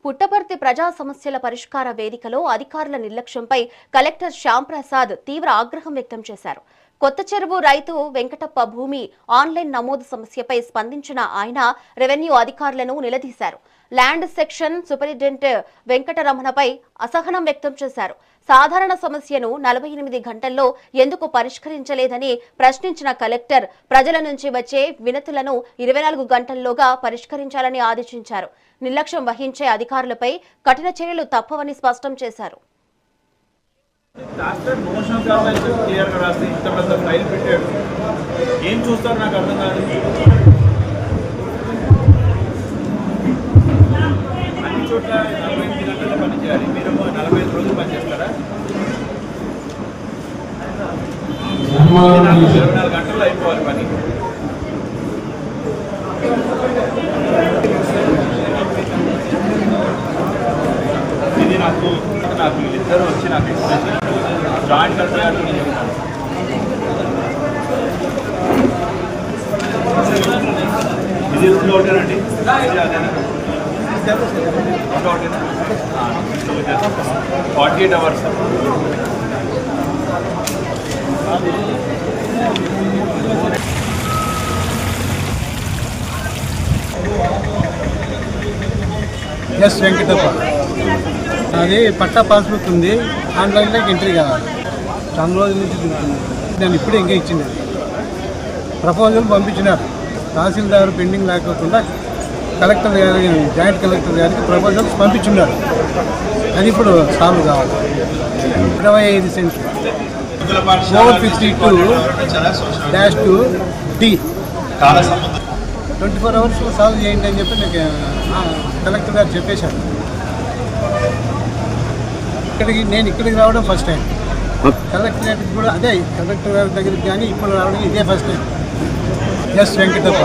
పుట్టపర్తి ప్రజా సమస్యల పరిష్కార వేదికలో అధికారుల నిర్లక్ష్యంపై కలెక్టర్ శ్యాంప్రసాద్ తీవ్ర ఆగ్రహం వ్యక్తం చేశారు. కొత్త చెరువు రైతు వెంకటప్ప భూమి ఆన్లైన్ నమోదు సమస్యపై స్పందించిన ఆయన రెవెన్యూ అధికారులను నిలదీశారు. ల్యాండ్ సెక్షన్ సూపరింటెండెంట్ వెంకటరమణపై అసహనం వ్యక్తం చేశారు. సాధారణ సమస్యను 48 గంటల్లో ఎందుకు పరిష్కరించలేదని ప్రశ్నించిన కలెక్టర్ ప్రజల నుంచి వచ్చే వినతులను 24 గంటల్లోగా పరిష్కరించాలని ఆదేశించారు. నిర్లక్ష్యం వహించే అధికారులపై కఠిన చర్యలు తప్పవని స్పష్టం చేశారు. అన్ని చోట్ల 48 గంటలు పనిచేయాలి. మీరు 45 రోజులు పనిచేస్తారా? 24 గంటల్లో అయిపోవాలి పని. ఇది నాకు వీళ్ళిద్దరూ వచ్చి నాకు ఎక్స్ప్రెషన్ జాయింట్ కలెక్టర్ ఇది 2 ఒకటేనండి. అదేనా 48 అవర్స్. ఎస్ వెంకటప్ప, అది పట్టా పాస్బుక్ ఉంది, ఆన్లైన్లోకి ఎంట్రీ కావాలి. చాలా రోజుల నుంచి తిరుగుతుంది. నేను ఇప్పుడే ఇంకా ఇచ్చింది. ప్రపోజల్ పంపించినారు. తహసీల్దార్ పెండింగ్ లేకోకుండా కలెక్టర్ గారి జాయింట్ కలెక్టర్ గారికి ప్రపోజల్స్ పంపించున్నారు. అది ఇప్పుడు సాల్వ్ కావాలి. 25 సెంట్లు 452-2D 24 అవర్స్ సాల్వ్ చేయండి అని చెప్పి నాకు కలెక్టర్ గారు చెప్పేశారు. నేను ఇక్కడికి రావడం ఫస్ట్ టైం. కలెక్టరేట్కి కూడా అదే కలెక్టర్ గారి దగ్గరికి కానీ ఇప్పుడు రావడం ఇదే ఫస్ట్ టైం. ఎస్ వెంకటప్ప.